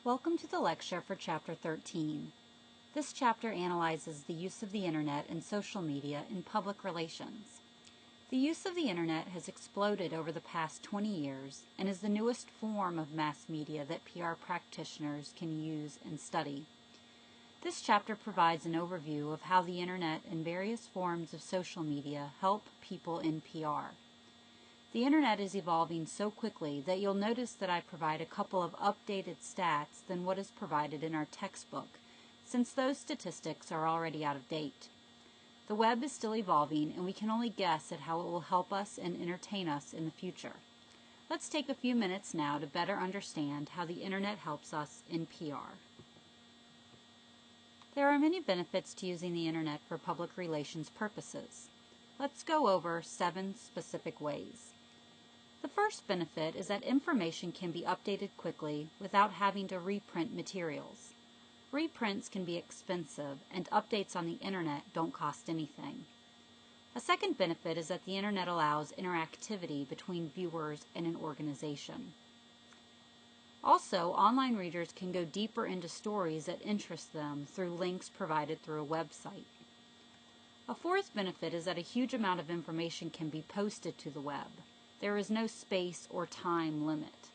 Welcome to the lecture for Chapter 13. This chapter analyzes the use of the Internet and social media in public relations. The use of the Internet has exploded over the past 20 years and is the newest form of mass media that PR practitioners can use and study. This chapter provides an overview of how the Internet and various forms of social media help people in PR. The Internet is evolving so quickly that you'll notice that I provide a couple of updated stats than what is provided in our textbook, since those statistics are already out of date. The web is still evolving, and we can only guess at how it will help us and entertain us in the future. Let's take a few minutes now to better understand how the Internet helps us in PR. There are many benefits to using the Internet for public relations purposes. Let's go over 7 specific ways. The first benefit is that information can be updated quickly without having to reprint materials. Reprints can be expensive, and updates on the Internet don't cost anything. A second benefit is that the Internet allows interactivity between viewers and an organization. Also, online readers can go deeper into stories that interest them through links provided through a website. A fourth benefit is that a huge amount of information can be posted to the web. There is no space or time limit.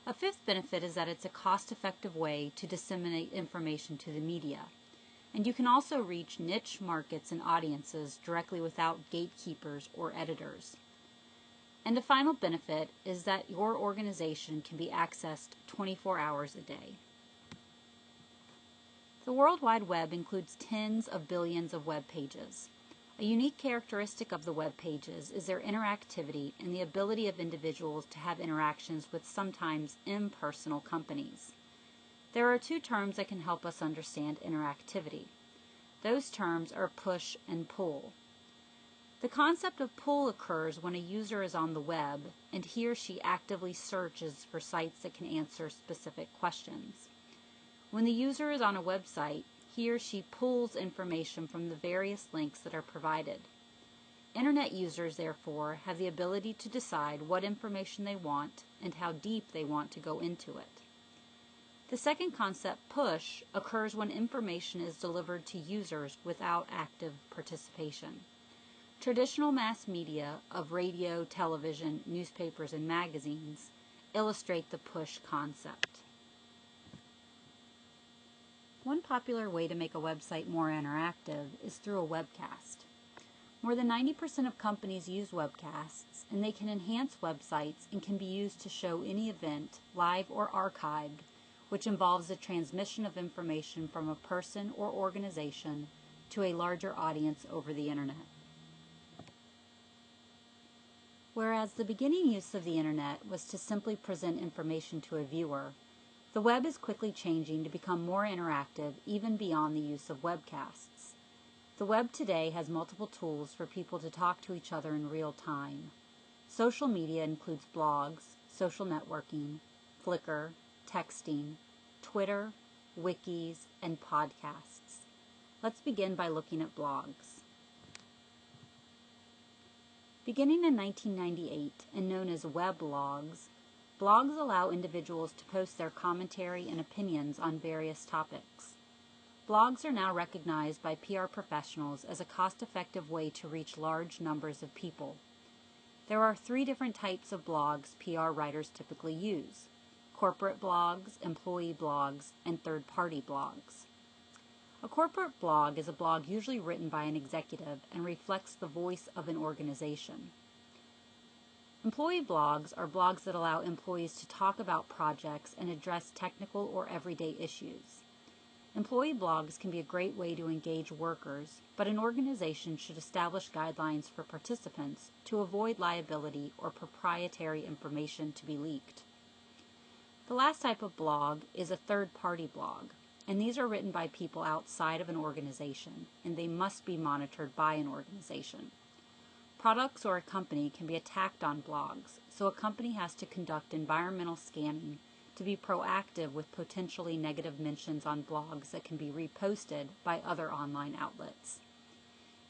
A fifth benefit is that it's a cost-effective way to disseminate information to the media, and you can also reach niche markets and audiences directly without gatekeepers or editors. And a final benefit is that your organization can be accessed 24 hours a day. The World Wide Web includes tens of billions of web pages. A unique characteristic of the web pages is their interactivity and the ability of individuals to have interactions with sometimes impersonal companies. There are 2 terms that can help us understand interactivity. Those terms are push and pull. The concept of pull occurs when a user is on the web and he or she actively searches for sites that can answer specific questions. When the user is on a website, he or she pulls information from the various links that are provided. Internet users, therefore, have the ability to decide what information they want and how deep they want to go into it. The second concept, push, occurs when information is delivered to users without active participation. Traditional mass media of radio, television, newspapers, and magazines illustrate the push concept. One popular way to make a website more interactive is through a webcast. More than 90% of companies use webcasts, and they can enhance websites and can be used to show any event, live or archived, which involves the transmission of information from a person or organization to a larger audience over the Internet. Whereas the beginning use of the Internet was to simply present information to a viewer, the web is quickly changing to become more interactive even beyond the use of webcasts. The web today has multiple tools for people to talk to each other in real time. Social media includes blogs, social networking, Flickr, texting, Twitter, wikis, and podcasts. Let's begin by looking at blogs. Beginning in 1998 and known as weblogs, blogs allow individuals to post their commentary and opinions on various topics. Blogs are now recognized by PR professionals as a cost-effective way to reach large numbers of people. There are 3 different types of blogs PR writers typically use: corporate blogs, employee blogs, and third-party blogs. A corporate blog is a blog usually written by an executive and reflects the voice of an organization. Employee blogs are blogs that allow employees to talk about projects and address technical or everyday issues. Employee blogs can be a great way to engage workers, but an organization should establish guidelines for participants to avoid liability or proprietary information to be leaked. The last type of blog is a third-party blog, and these are written by people outside of an organization, and they must be monitored by an organization. Products or a company can be attacked on blogs, so a company has to conduct environmental scanning to be proactive with potentially negative mentions on blogs that can be reposted by other online outlets.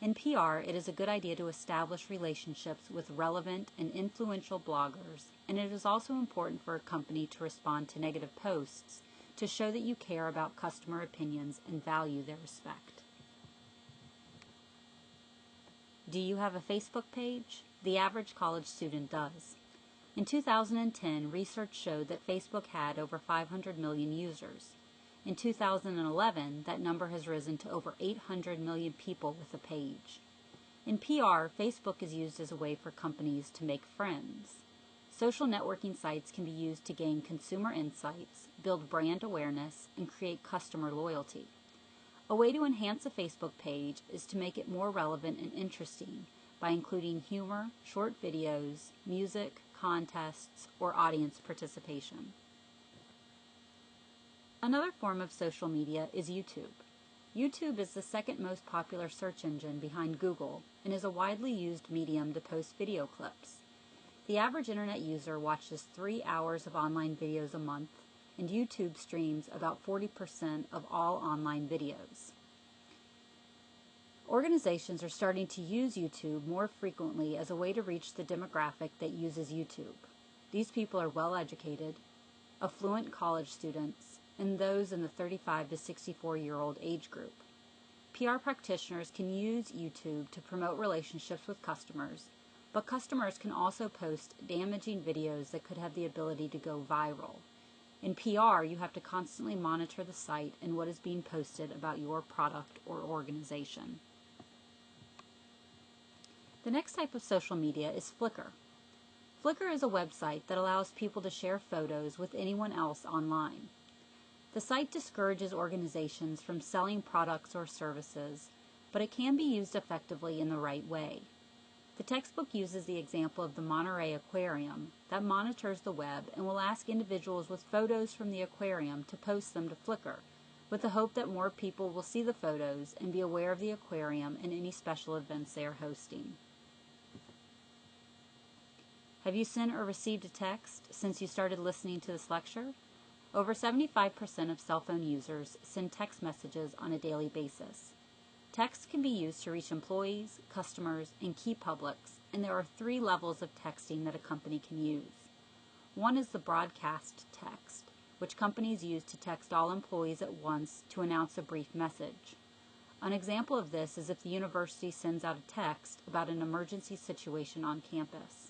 In PR, it is a good idea to establish relationships with relevant and influential bloggers, and it is also important for a company to respond to negative posts to show that you care about customer opinions and value their respect. Do you have a Facebook page? The average college student does. In 2010, research showed that Facebook had over 500 million users. In 2011, that number has risen to over 800 million people with a page. In PR, Facebook is used as a way for companies to make friends. Social networking sites can be used to gain consumer insights, build brand awareness, and create customer loyalty. A way to enhance a Facebook page is to make it more relevant and interesting by including humor, short videos, music, contests, or audience participation. Another form of social media is YouTube. YouTube is the second most popular search engine behind Google and is a widely used medium to post video clips. The average internet user watches 3 hours of online videos a month, and YouTube streams about 40% of all online videos. Organizations are starting to use YouTube more frequently as a way to reach the demographic that uses YouTube. These people are well educated, affluent college students, and those in the 35 to 64-year-old age group. PR practitioners can use YouTube to promote relationships with customers, but customers can also post damaging videos that could have the ability to go viral. In PR, you have to constantly monitor the site and what is being posted about your product or organization. The next type of social media is Flickr. Flickr is a website that allows people to share photos with anyone else online. The site discourages organizations from selling products or services, but it can be used effectively in the right way. The textbook uses the example of the Monterey Aquarium that monitors the web and will ask individuals with photos from the aquarium to post them to Flickr, with the hope that more people will see the photos and be aware of the aquarium and any special events they are hosting. Have you sent or received a text since you started listening to this lecture? Over 75% of cell phone users send text messages on a daily basis. Text can be used to reach employees, customers, and key publics, and there are 3 levels of texting that a company can use. One is the broadcast text, which companies use to text all employees at once to announce a brief message. An example of this is if the university sends out a text about an emergency situation on campus.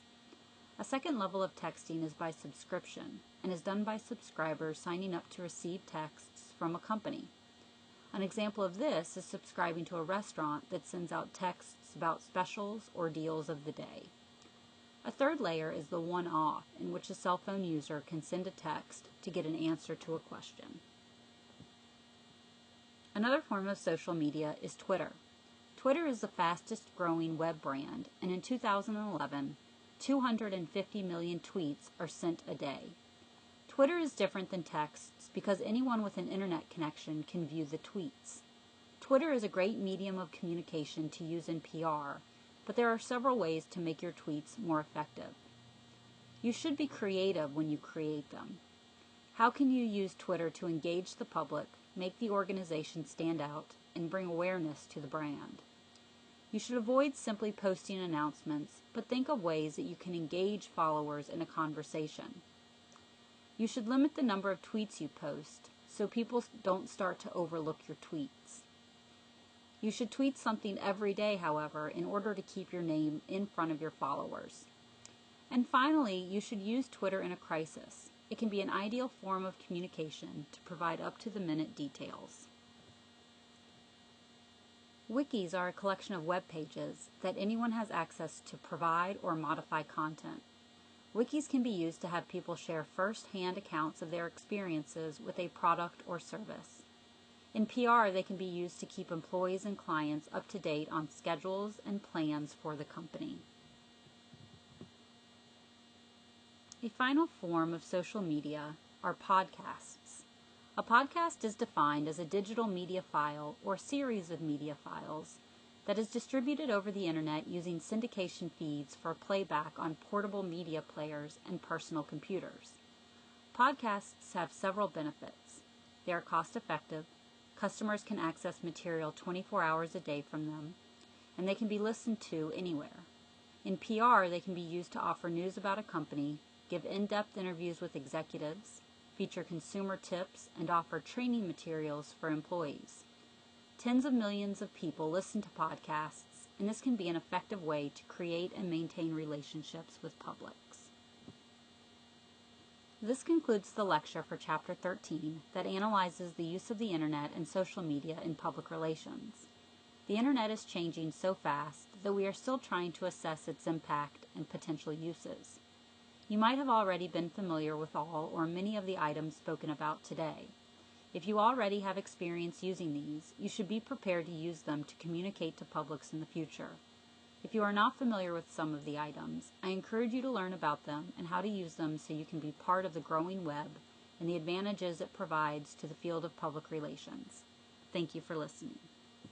A second level of texting is by subscription and is done by subscribers signing up to receive texts from a company. An example of this is subscribing to a restaurant that sends out texts about specials or deals of the day. A third layer is the one-off, in which a cell phone user can send a text to get an answer to a question. Another form of social media is Twitter. Twitter is the fastest growing web brand, and in 2011, 250 million tweets are sent a day. Twitter is different than texts because anyone with an internet connection can view the tweets. Twitter is a great medium of communication to use in PR, but there are several ways to make your tweets more effective. You should be creative when you create them. How can you use Twitter to engage the public, make the organization stand out, and bring awareness to the brand? You should avoid simply posting announcements, but think of ways that you can engage followers in a conversation. You should limit the number of tweets you post so people don't start to overlook your tweets. You should tweet something every day, however, in order to keep your name in front of your followers. And finally, you should use Twitter in a crisis. It can be an ideal form of communication to provide up-to-the-minute details. Wikis are a collection of web pages that anyone has access to provide or modify content. Wikis can be used to have people share first-hand accounts of their experiences with a product or service. In PR, they can be used to keep employees and clients up to date on schedules and plans for the company. A final form of social media are podcasts. A podcast is defined as a digital media file or series of media files that is distributed over the internet using syndication feeds for playback on portable media players and personal computers. Podcasts have several benefits. They are cost-effective, customers can access material 24 hours a day from them, and they can be listened to anywhere. In PR, they can be used to offer news about a company, give in-depth interviews with executives, feature consumer tips, and offer training materials for employees. Tens of millions of people listen to podcasts, and this can be an effective way to create and maintain relationships with publics. This concludes the lecture for Chapter 13 that analyzes the use of the Internet and social media in public relations. The Internet is changing so fast that we are still trying to assess its impact and potential uses. You might have already been familiar with all or many of the items spoken about today. If you already have experience using these, you should be prepared to use them to communicate to publics in the future. If you are not familiar with some of the items, I encourage you to learn about them and how to use them so you can be part of the growing web and the advantages it provides to the field of public relations. Thank you for listening.